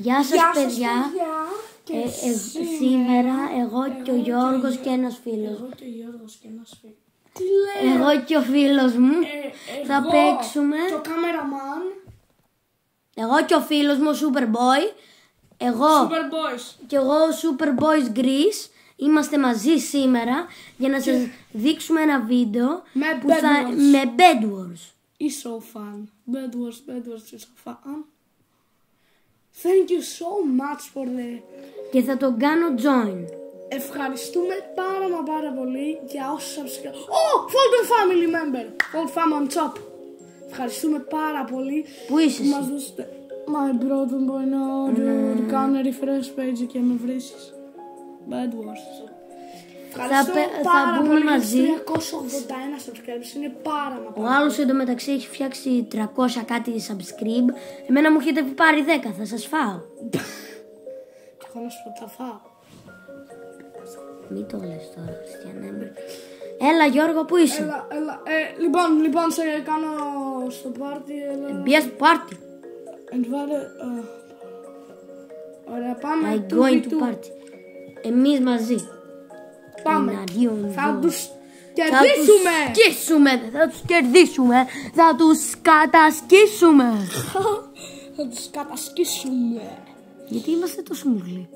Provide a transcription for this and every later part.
Γεια σας παιδιά. Σήμερα εγώ και ο Γιώργος και ένας φίλος. Τι λέει? Εγώ και ο φίλος μου θα παίξουμε. Και ο κάμεραμαν. Εγώ και ο φίλος μου ο Superboy. Εγώ και εγώ ο Superboys Greece. Είμαστε μαζί σήμερα για να σας δείξουμε ένα βίντεο με Bed Wars. It's so fun. Bed Wars is so fun. Thank you so much for the... Και θα τον κάνω join. Ευχαριστούμε πάρα πολύ για όσους subscribe. Oh! Fulton family member. Fulton family on top. Ευχαριστούμε πάρα πολύ. Πού είσαι εσύ? Μας δώσετε... My brother boy no. Κάνε refresh page και με βρίσκεις. Bed Wars. Θα μπούμε μαζί. 381 subscribers είναι πάρα. Ο άλλος εντωμεταξύ έχει φτιάξει 300 κάτι subscribe. Εμένα μου έχετε πάρει 10. Θα σας φάω. Και εγώ να σου πω θα φάω. Μην το λες τώρα, Χριστιανέ. Έλα Γιώργο, πού είσαι? Έλα. Λοιπόν, σε κάνω στο πάρτι. Μπία στο πάρτι. Ωραία, πάμε. I going to party. Εμείς μαζί. Πάμε. Θα τους κερδίσουμε. Θα τους κερδίσουμε. Θα τους κατασκήσουμε. Θα τους κατασκήσουμε. Γιατί είμαστε τόσο μουρλοί?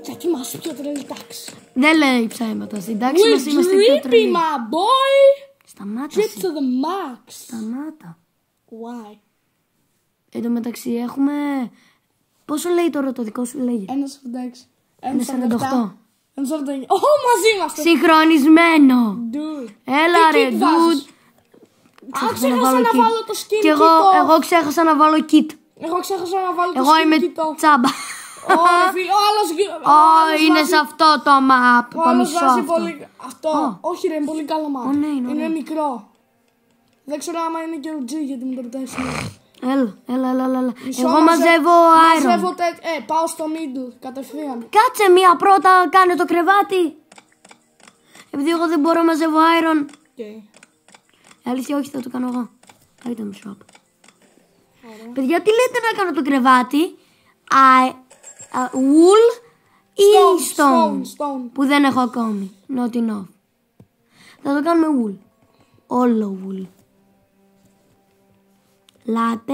Γιατί είμαστε πιο τρελή τάξη. Δεν λέει ψέματα. Στην τάξη μας είμαστε πιο τρελοί. My boy. Σταμάτα. Get to the max. Σταμάτα. Why? Εν τω μεταξύ έχουμε... Πόσο λέει τώρα το δικό σου λέγει? 1,46. 1,48. Μαζί είμαστε. Συγχρονισμένο. Dude. Έλα ρε dude. Ξέχασα να βάλω το skin Και εγώ ξέχασα να βάλω kit. Εγώ ξέχασα να βάλω το Εγώ είμαι τσάμπα. Είναι σε αυτό το map. Ο άλλος βάζει πολύ... Αυτό. Όχι ρε, είναι πολύ καλό map. Είναι μικρό. Δεν ξέρω άμα είναι και ο G γιατί μου το ρωτάει σήμερα. Έλα. Εγώ μαζεύω iron. Πάω στο middle κατευθείαν. Κάτσε μία πρώτα, κάνε το κρεβάτι. Επειδή εγώ δεν μπορώ να μαζεύω iron. Αλήθεια όχι, θα το κάνω εγώ. Item shop. Παιδιά, τι λέτε να κάνω το κρεβάτι? Wool ή stone? Που δεν έχω ακόμη. Not enough. Θα το κάνουμε wool. Όλο wool. Λάτε.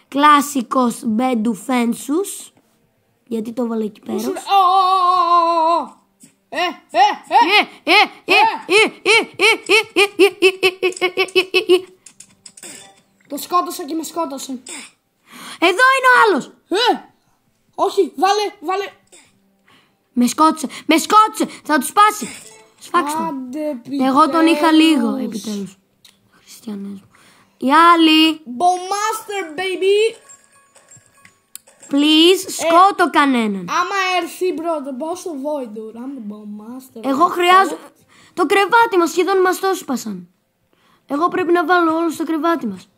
Κλασικός μπέντου φένσους. Γιατί το βάλω εκεί πέρα? Το σκότωσα και με σκότωσε. Εδώ είναι ο άλλος. Όχι, βάλε. Με σκότωσε. Θα του σπάσει. Σφάξτε. Εγώ τον είχα λίγο επιτέλους. Χριστιανές μου. Οι άλλοι. Bomb baby. Please, σκότω κανέναν. Άμα έρθει bro, δεν πάω στο void. I'm bomb master. Εγώ χρειάζομαι. Το κρεβάτι μας σχεδόν μας το σπάσαν. Εγώ πρέπει να βάλω όλο στο κρεβάτι μας.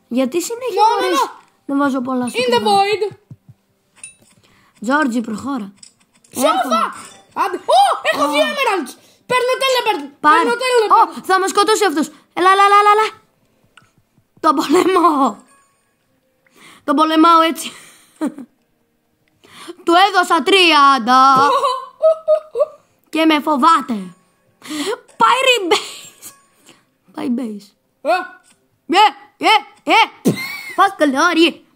Γιατί συνέχεια μπορείς να βάζω πολλά στο κρεβάτι? In the void. Τζόρτζι, προχώρα. Σώθα! Άντε. Έχω 2 emeralds. Παίρνω teleport. Πάρε. Θα με σκοτώσει αυτός. Έλα. Τον πολεμάω έτσι. Του έδωσα 30. Και με φοβάται. Πάει base. Πας καλά.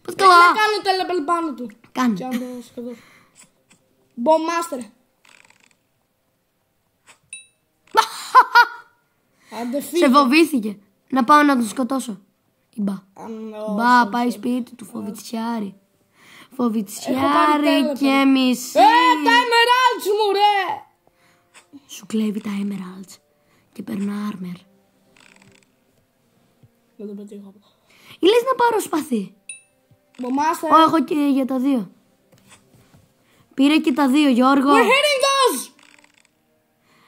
Να κάνω teleport πάνω του. Κάνε. Bomb master. Σε φοβήθηκε. Να πάω να τον σκοτώσω. Μπα, πάει σπίτι του, φοβητσιάρι. Φοβητσιάρι και μισή. Τα emeralds μου ρε. Σου κλέβει τα emeralds και παίρνω armor. Δεν το πετύχω. Ή λες να πάρω σπαθί? Bomb έχω και για τα 2. Πήρε και τα 2 Γιώργο. We're hitting those.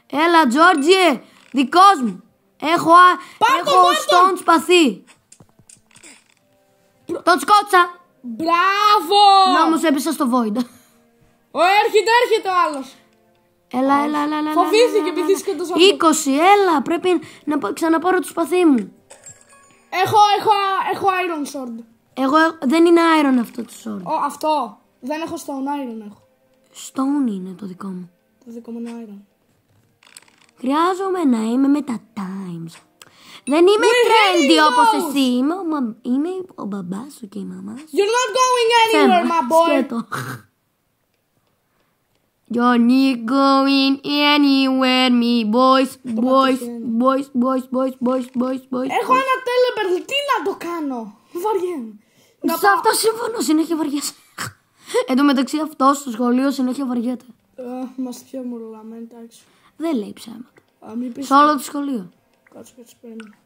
Έλα Τζόρτζιε, δικός μου. Έχω stone σπαθί. Τον σκότσα. Μπράβο. Να όμως έπεσα στο void. Έρχεται ο άλλος. Έλα. Φοβήθηκε επειδή σκότωσα. 20, έλα, πρέπει να ξαναπάρω το σπαθί μου. Έχω iron sword. Εγώ δεν είναι iron αυτό το sword. Αυτό. Δεν έχω stone, iron έχω. Stone είναι το δικό μου. Το δικό μου είναι iron. Χρειάζομαι να είμαι με τα times. Δεν είμαι trendy όπως εσύ. Είμαι ο μπαμπάς σου και η μαμά σου. You're not going anywhere, my boy. Σκέτο. You're not going anywhere, me boys. Έχω ένα teleport. Τι να το κάνω. Βαριέμαι. Σε αυτό συμφωνώ, συνέχεια βαριέσαι. Εν τω μεταξύ αυτό στο σχολείο συνέχεια βαριέται. Είμαστε πιο μουρλαμένοι, εντάξει. Δεν λέει ψέματα. Πεις... Σε όλο το σχολείο. Κάτσε, περίμενε.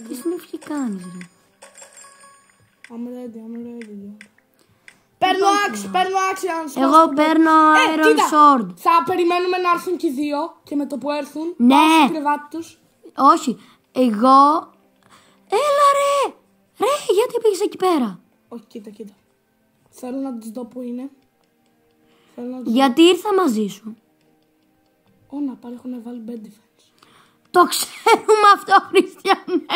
Τι συνεχεία κάνεις ρε. I'm ready. Παίρνω άξι αν σου. Εγώ παίρνω iron sword. Θα περιμένουμε να έρθουν και οι δύο και με το που έρθουν ναι. πάω στο κρεβάτι τους. Όχι, εγώ... Έλα ρε! Ρε, γιατί πήγες εκεί πέρα? Όχι, κοίτα. Θέλω να τους δω που είναι. Γιατί ήρθα μαζί σου. Να πάρει, έχουν βάλει bed defense. Το ξέρουμε αυτό, Χριστιανέ.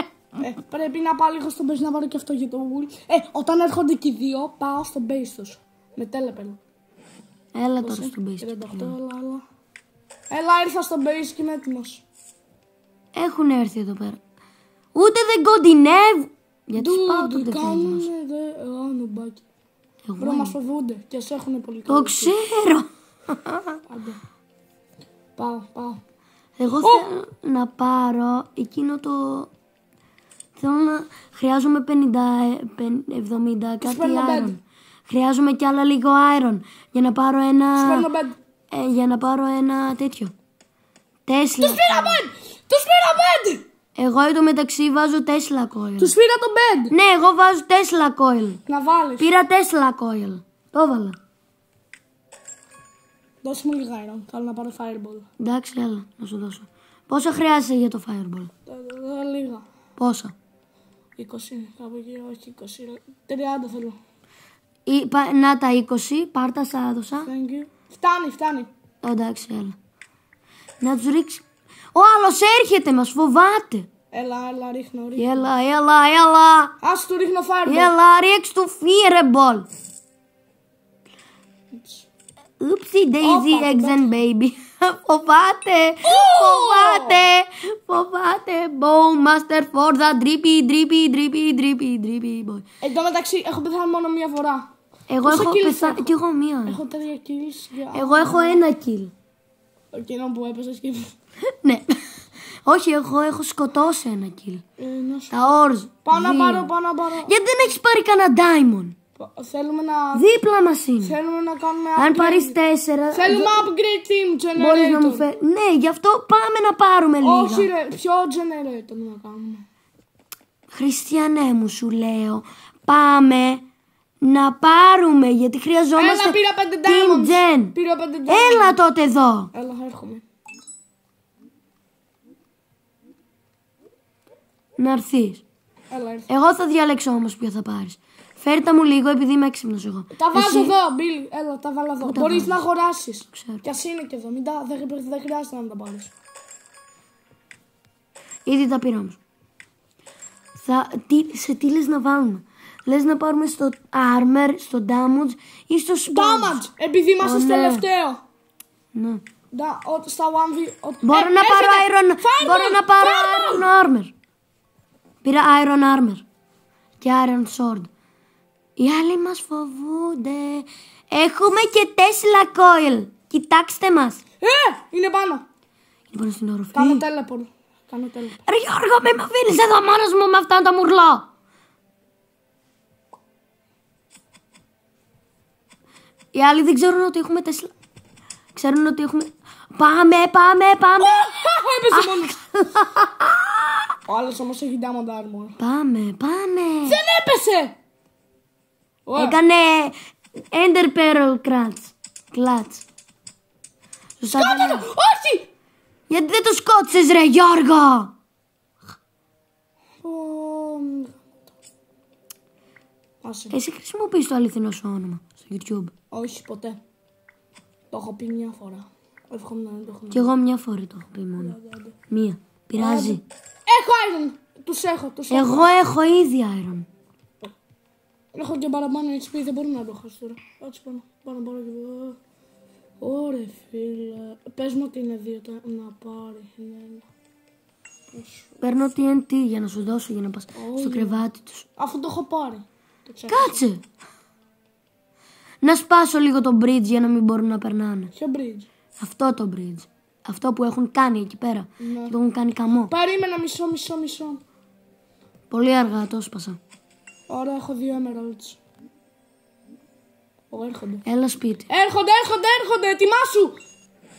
Πρέπει να πάω λίγο στο base να βάλω και αυτό για το wool. Όταν έρχονται και οι δύο, πάω στο base τους. Με teleport. Έλα τώρα στο base. 38, έλα, ήρθα στο base και είμαι έτοιμος. Έχουν έρθει εδώ πέρα. Ούτε δεν κοντινεύουν. Γιατί πάω το defense μας. Νουμπάκι. Μπρο, μας φοβούνται και σε έχουν πολύ καλό. Το ξέρω. Πάω. Εγώ θέλω να πάρω εκείνο το... Θέλω να... Χρειάζομαι 50, 70 κάτι iron. Χρειάζομαι κι άλλα λίγο iron. Για να πάρω ένα... για να πάρω ένα τέτοιο. Τέσλα. Τους πήρα bed! Εγώ εδώ μεταξύ βάζω Tesla coil. Τους πήρα το bed! Ναι, εγώ βάζω Tesla coil. Να βάλεις. Πήρα Tesla coil. Το έβαλα. Δώσε μου λίγα iron. Θέλω να πάρω fireball. Εντάξει, έλα, να σου δώσω. Πόσα χρειάζεσαι για το fireball? Λίγα. Πόσα? 20, κάπου εκεί, όχι 20. 30 θέλω. Να τα 20, πάρτα στα έδωσα. Thank you. Φτάνει. Εντάξει, έλα. Να τους ρίξει. Ο άλλος έρχεται, μας φοβάται. Έλα, ρίχνω. Έλα. Ας του ρίχνω fireball. Έλα, ρίξ του fireball. Oopsie daisy eggs and baby. Φοβάται. Bowmaster for the drippy boy. Εν τω μεταξύ έχω πεθάνει μόνο μία φορά. Εγώ έχω πεθάνει κι εγώ μία. Έχω 3 kills. Εγώ έχω 1 kill. Εκείνο που έπεσες και... Ναι. Όχι, εγώ έχω σκοτώσει 1 kill. Τα ores. Πάω να πάρω. Γιατί δεν έχεις πάρει κανένα diamond? Θέλουμε να... Δίπλα μας είναι. Θέλουμε να κάνουμε upgrade. Αν πάρεις 4... Θέλουμε upgrade team generator. Μπορείς να μου φέρεις... Ναι, γι' αυτό πάμε να πάρουμε λίγα. Όχι ρε, ποιο generator να κάνουμε? Χριστιανέ μου, σου λέω. Πάμε να πάρουμε, γιατί χρειαζόμαστε... Έλα, πήρα 5 diamonds. Πήρα 5 diamonds. Έλα τότε εδώ. Έλα, έρχομαι. Να έρθεις. Έλα, έρθω. Εγώ θα διαλέξω όμως ποιο θα πάρεις. Φέρτα μου λίγο επειδή είμαι έξυπνος εγώ. Τα βάζω εδώ, Μπίλ. Έλα, τα βάλω εδώ. Μπορείς να αγοράσεις. Ξέρω. Κι ας είναι και εδώ. Δεν χρειάζεται να τα πάρεις. Ήδη τα πήρα όμως. Σε τι λες να βάλουμε? Λες να πάρουμε στο armor, στο damage ή στο damage, επειδή είμαστε τελευταίο. Ναι. Στα 1v... Μπορώ να πάρω iron... Μπορώ να πάρω iron armor. Πήρα iron armor. Και iron sword. Οι άλλοι μας φοβούνται. Έχουμε και Tesla coil. Κοιτάξτε μας. Είναι πάνω. Είναι πάνω στην οροφή. Κάνω teleport. Ρε Γιώργο, μη με αφήνεις εδώ μόνος μου με αυτά τα μουρλό. Οι άλλοι δεν ξέρουν ότι έχουμε Tesla. Ξέρουν ότι έχουμε... Πάμε. Έπεσε μόνο. Ο άλλος όμως έχει diamond armor. Πάμε. Δεν έπεσε. Έκανε Ender Pearl Clutch. Σκότω! Όχι! Γιατί δεν το σκότωσες ρε Γιώργο? Εσύ χρησιμοποιείς το αληθινό σου όνομα στο YouTube? Όχι, ποτέ. Το έχω πει μια φορά. Εύχομαι να μην το έχω. Κι εγώ μια φορά το έχω πει μόνο. Μία. Πειράζει. Έχω iron. Τους έχω. Εγώ έχω ήδη iron. Έχω και παραπάνω HP, δεν μπορούμε να το χάσω τώρα. Έτσι πάνω και εδώ. Ωραία φίλε. Πες μου ότι είναι 2 να πάρει. Παίρνω TNT για να σου δώσω για να πας στο κρεβάτι τους. Αφού το έχω πάρει. Κάτσε! Να σπάσω λίγο το bridge για να μην μπορούν να περνάνε. Ποιο bridge? Αυτό το bridge. Αυτό που έχουν κάνει εκεί πέρα. Ναι. Και το έχουν κάνει καμό. Περίμενα μισό. Πολύ αργά το σπάσα. Ωραία, έχω 2 emeralds. Έρχονται. Έλα σπίτι. Έρχονται. Ετοιμάσου.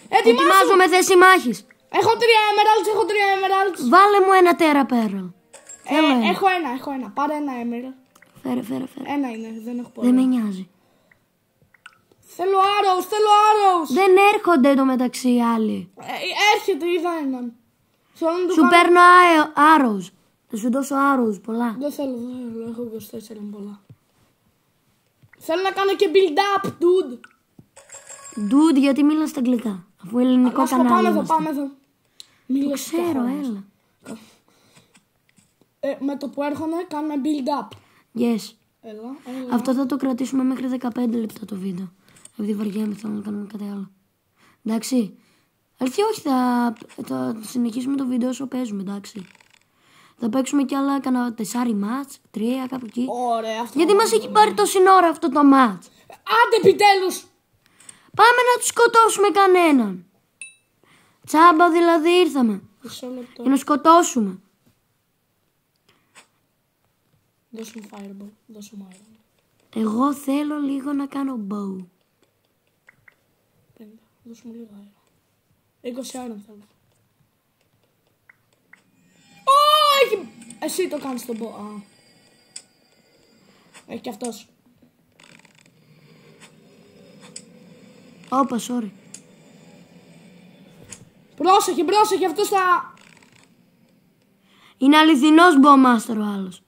Ετοιμάζομαι θέση μάχης. Έχω 3 emeralds. Βάλε μου ένα τέρα πέρα. Έχω ένα. Πάρε ένα emerald. Φέρε. Ένα είναι, δεν έχω πολύ. Δεν με νοιάζει. Θέλω arrows. Δεν έρχονται το μεταξύ οι άλλοι. Έρχεται, είδα έναν. Σου παίρνω arrows. Θα σου δώσω arrows πολλά. Δεν θέλω, έχω 24 πολλά. Θέλω να κάνω και build up, dude. Dude, γιατί μίλας στα αγγλικά? Αφού ελληνικό κανάλι. Πάμε εδώ. Το ξέρω, έλα. Με το που έρχομαι κάνουμε build up. Yes. Έλα. Αυτό θα το κρατήσουμε μέχρι 15 λεπτά το βίντεο. Επειδή βαριέμαι, θέλω να κάνουμε κάτι άλλο. Εντάξει. Αλήθεια, όχι, θα συνεχίσουμε το βίντεο όσο παίζουμε, εντάξει. Θα παίξουμε κι άλλα κανένα 4 μάτς, 3 κάπου εκεί. Ωραία, γιατί μας έχει πάρει τόση ώρα αυτό το μάτς. Άντε επιτέλους. Πάμε να τους σκοτώσουμε κανέναν. Τσάμπα δηλαδή ήρθαμε. Για να σκοτώσουμε. Δώσε μου fireball, δώσε μου iron. Εγώ θέλω λίγο να κάνω bow. 50, δώσε μου λίγο iron. 20 iron θέλω. Έχει... Εσύ το κάνεις το bow. Έχει και αυτός. Όπα, sorry. Πρόσεχε, αυτός θα... Είναι αληθινός Bowmaster ο άλλος.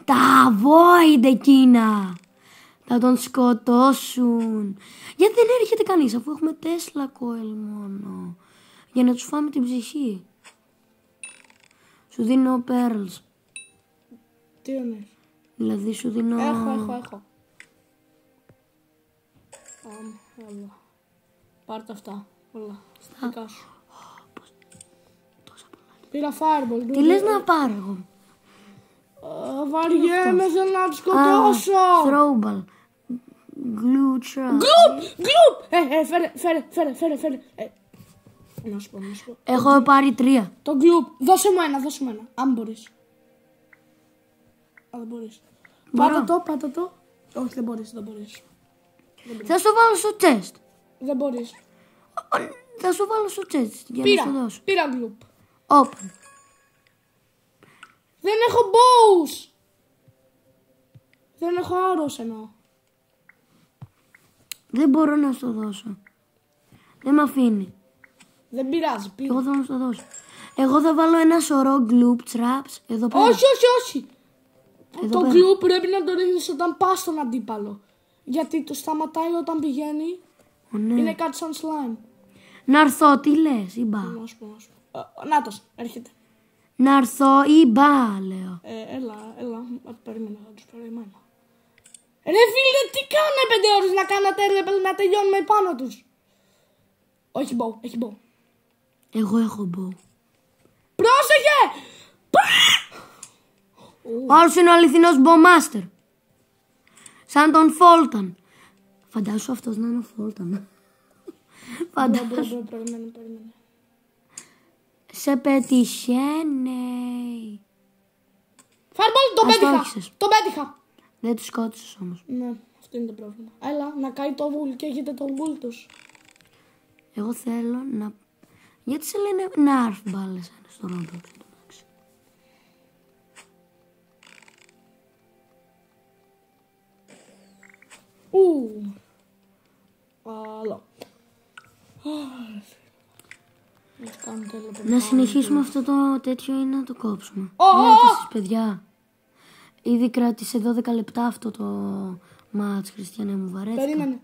Τα void εκείνα. Θα τον σκοτώσουν. Γιατί δεν έρχεται κανείς αφού έχουμε Tesla coil μόνο. Για να τους φάμε την ψυχή. Σου δίνω pearls. Τι είναι? Δηλαδή σου δίνω... Έχω. Έλα. Πάρ' τα αυτά. Όλα. Στα δικά σου. Πήρα fireball. Τι λες να πάρω εγώ? Βαριέμαι, θέλω να τους σκοτώσω. Throwball. Glue trap. Glue. Φέρε. Να σου πω. Έχω πάρει 3. Το glue. Δώσε μου ένα. Αν μπορείς. Δεν μπορείς. Πάτα το. Όχι, δεν μπορείς. Θα σου βάλω στο chest. Δεν μπορείς. Θα σου βάλω στο chest για να σου δώσω. Πήρα glue. Open. Δεν έχω bows. Δεν έχω arrows εννοώ. Δεν μπορώ να σου δώσω. Δεν με αφήνει. Δεν πειράζει. Εγώ θα σου δώσω. Εγώ θα βάλω ένα σωρό gloop traps εδώ πέρα. Όχι. Το glue πρέπει να το ρίχνεις όταν πας στον αντίπαλο. Γιατί το σταματάει όταν πηγαίνει. Ναι. Είναι κάτι σαν slime. Να έρθω, τι λες, ή μπα. Να σου πω. Νάτος, έρχεται. Να έρθω ή μπα, λέω. Έλα. Περίμενα, θα τους περιμένω. Ρε φίλε, τι κάνουμε 5 ώρες να κάνετε να τελειώνουμε πάνω τους. Όχι bow, έχει bow. Εγώ έχω bow. Πρόσεχε! Ο άλλος είναι ο αληθινός Bowmaster. Σαν τον Fulton. Φαντάσου αυτός να είναι ο Fulton. Φαντάσου. Περιμένε. Σε πετυχαίνει. Fireball, τον πέτυχα. Δεν τους σκότωσες όμως. Ναι, αυτό είναι το πρόβλημα. Έλα, να κάει το βουλ και έχετε το βουλ τους. Εγώ θέλω να... Γιατί σε λένε Narf μπάλες στο Roblox. Άλλο. Να συνεχίσουμε αυτό το τέτοιο ή να το κόψουμε? Εσείς παιδιά. Ήδη κράτησε 12 λεπτά αυτό το μάτς, Χριστιανέ μου, βαρέθηκα. Περίμενε.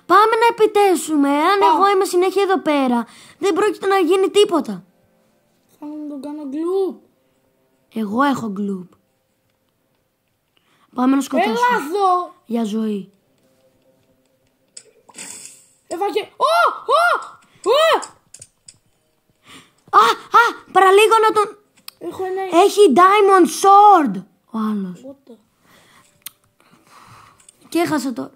Πάμε να επιτέσουμε. Αν εγώ είμαι συνέχεια εδώ πέρα, δεν πρόκειται να γίνει τίποτα. Θα μου το κάνω γκλουπ. Εγώ έχω γκλουπ. Πάμε να σκοτώσουμε. Έλα εδώ. Για ζωή. Έβαγε. Παραλίγο να τον... Έχω ένα... Έχει diamond sword. Ο άλλος. What the... Και έχασα το...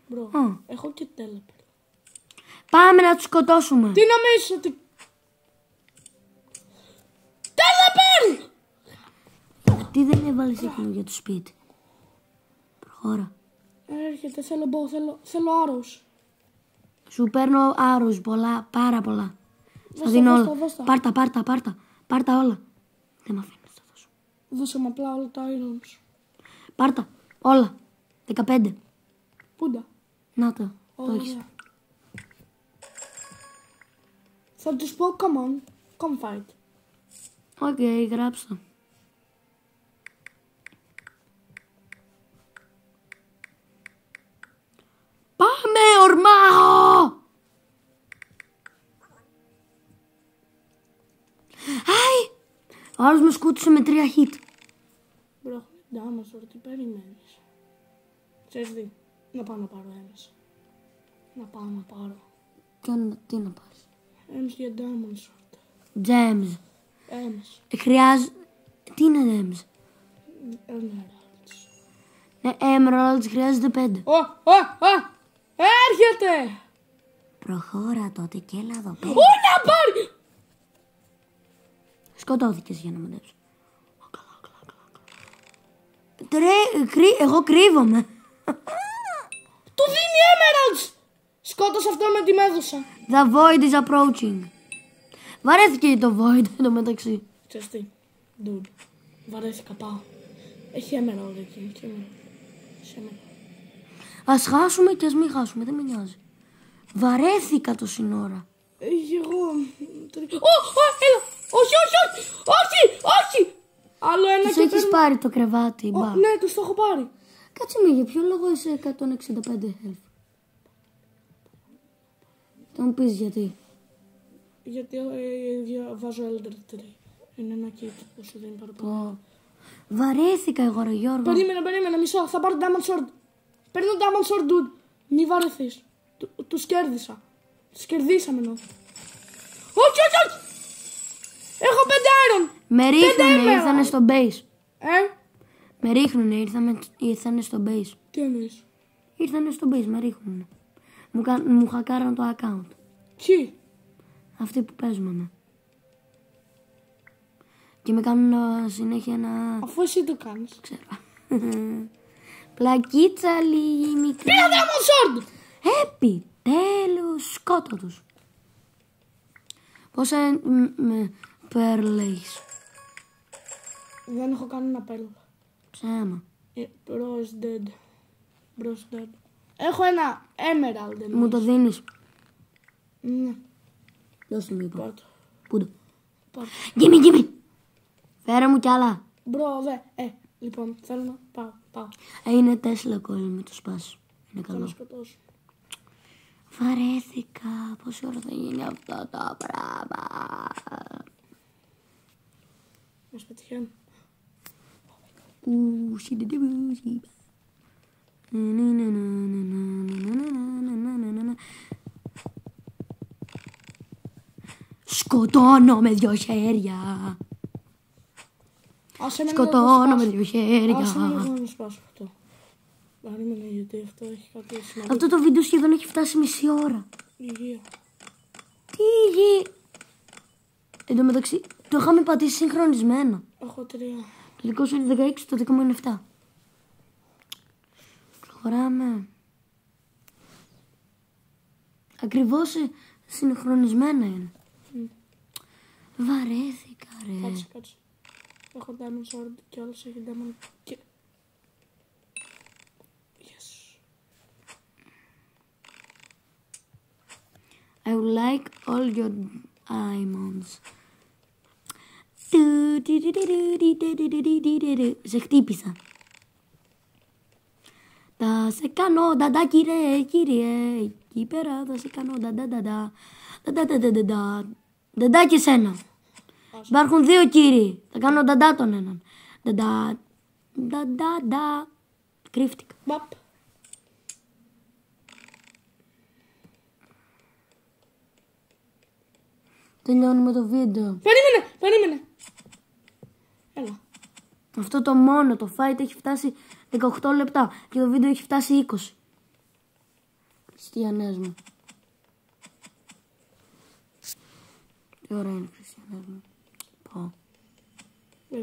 Μπρο, έχω και teleport. Πάμε να τους σκοτώσουμε. Τι νομίζεις ότι... Teleport! Τι δεν έβαλες εκείνο για το σπίτι. Προχώρα. Έρχεται, θέλω άρρος. Σου παίρνω άρρους πολλά, πάρα πολλά. Στα Δώστα, δίνω δώστα, όλα. δώστα. Πάρτα όλα. Δεν μ' αφήνεις να δώσω. Δώσε μου απλά όλα τα items. Πάρτα όλα. 15. Πούντα. Να το έχεις. Ωραία. Θα τους πω, come on, come fight. Οκ, γράψτε. Πάμε, ορμάω! Άι! Ο άλλος με σκούτησε με 3 hit. Μπρο, Dinosaur, τι περιμένεις. Ξέρεις τι, να πάω να πάρω ένας. Να πάω να πάρω. Τι να πάρεις. Ένας για Diamond Sword. Gems. Ένας. Χρειάζεται... Τι είναι gems. Emeralds. Ναι, emeralds χρειάζεται 5. Έρχεται! Προχώρα τότε και έλα εδώ πέρα. Να πάρει! Σκοτώθηκες για να μαντέψω. Εγώ κρύβομαι. Του δίνει emeralds! Σκότωσε αυτό με τη μέδουσα. The void is approaching. Βαρέθηκε το void εδώ μεταξύ. Ξέρεις τι, dude, βαρέθηκα, πάω. Έχει emerald εκεί, έχει emerald. Ας χάσουμε και ας μην χάσουμε, δεν με νοιάζει. Βαρέθηκα το σύνορα. Εγώ... Έλα! Όχι! Άλλο ένα Τους και έχεις πάρει το κρεβάτι, μπα. Ναι, τους το έχω πάρει. Κάτσε με, για ποιο λόγο είσαι 165 health. Θα μου πεις γιατί. Γιατί βάζω Elder Tree. Είναι ένα kit που σου δίνει παραπάνω. Βαρέθηκα εγώ ρε Γιώργο. Περίμενε, μισό. Θα πάρω Diamond Sword. Παίρνω Diamond Sword, dude. Μη βαρεθείς. Τους κέρδισα. Τους κερδίσαμε ενώ. Όχι! Έχω 5 iron. Με ρίχνουνε, ήρθανε στο base. Με ρίχνουνε, ήρθανε στο base. Τι εννοείς? Ήρθανε στο base, με ρίχνουνε. Μου χακάραν το account. Ποιοι? Αυτοί που παίζουμε με. Και με κάνουν συνέχεια να... Αφού εσύ το κάνεις. Ξέρω. Πλακίτσα λίγη μικρή. Πήρα Diamond Sword! Επιτέλους, σκότω τους. Πόσα pearl έχεις? Δεν έχω κανένα pearl. Ψέμα. Bro is dead. Έχω ένα emerald. Μου το δίνεις? Ναι. Δώσε μου είπα. Πάρ' το. Πού το? Πάρ' Gimme. Φέρε μου κι άλλα. Μπρο, λοιπόν, θέλω να πάω. Είναι Tesla coil, μην το σπάσεις. Είναι Θέλω να καλό. σκοτώσω. Βαρέθηκα. Πόση ώρα θα γίνει αυτό το πράγμα? Μας πετυχαίνει. Σκοτώνω με 2 χέρια. Σκοτώνω με 2 χέρια. Άσε με λίγο να σπάσω αυτό. Περίμενε, γιατί αυτό έχει κάτι σημαντικό. Αυτό το βίντεο σχεδόν έχει φτάσει μισή ώρα. Υγεία. Τι υγεία? Εν τω μεταξύ το είχαμε πατήσει συγχρονισμένα. Έχω 3. Το δικό σου είναι 16, το δικό μου είναι 7. Προχωράμε. Ακριβώς συγχρονισμένα είναι. Βαρέθηκα ρε. Κάτσε. Έχω Diamond Sword και άλλος έχει Diamond και... Yes. I would like all your diamonds. Σε χτύπησα. Θα σε κάνω νταντά κύριε. Εκεί πέρα θα σε κάνω νταντά. Νταντά και σένα. Υπάρχουν δύο κύριοι. Θα κάνω νταντά τον έναν. Νταντά. Κρύφτηκα. Μπαπ. Τελειώνουμε το βίντεο. Περίμενε. Έλα. Αυτό το μόνο, το fight έχει φτάσει 18 λεπτά και το βίντεο έχει φτάσει 20. Χριστιανές μου. Τι ώρα είναι, Χριστιανές μου. Πάω.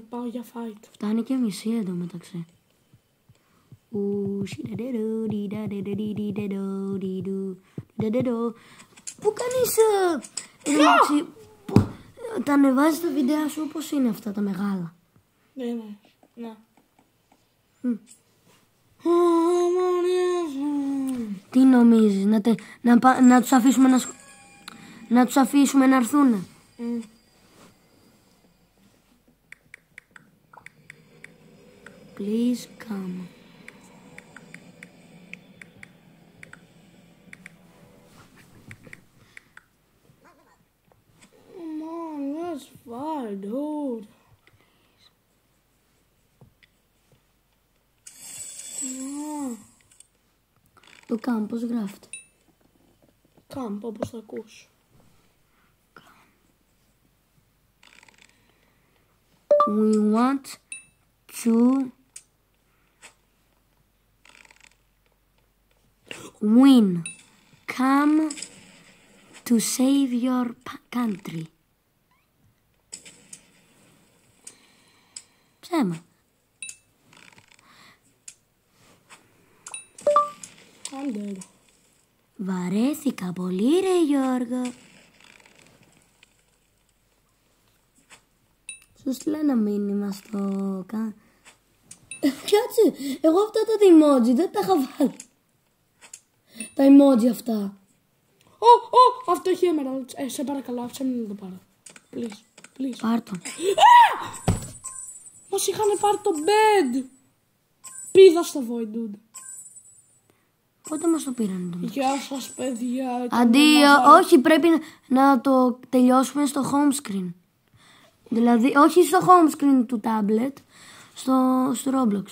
Πάω για fight. Φτάνει και μισή εντωμεταξύ. Πού κάνεις... Τα ανεβάζεις τα βίντεο σου όπως είναι αυτά τα μεγάλα. Ναι. Τι νομίζεις, να τους αφήσουμε να τους αφήσουμε να έρθουνε. Please come. Come on, let's fight, dude. Το come πώς γράφεται? Come, όπως θα ακούς. We want to win. Come to save your country. Ψέμα. Άντε. Βαρέθηκα πολύ ρε Γιώργο. Σου στείλα ένα μήνυμα στο... Κάτσε, εγώ αυτά τα emoji δεν τα είχα βάλει. Τα emoji αυτά. Αυτό έχει emerald. Σε παρακαλώ, άφησε με να το πάρω. Please. Πάρ' το. Μας είχαν πάρει το bed. Πήδα στο void, dude. Πότε μας το πήραν το? Γεια σας, παιδιά. Αντίο, όχι, πρέπει να το τελειώσουμε στο home screen. Δηλαδή, όχι στο home screen του tablet, στο Roblox.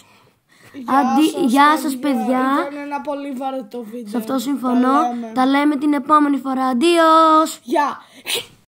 Γεια σας, παιδιά. Ήταν ένα πολύ βαρετό βίντεο. Σε αυτό συμφωνώ. Τα λέμε την επόμενη φορά. Αντίο. Γεια.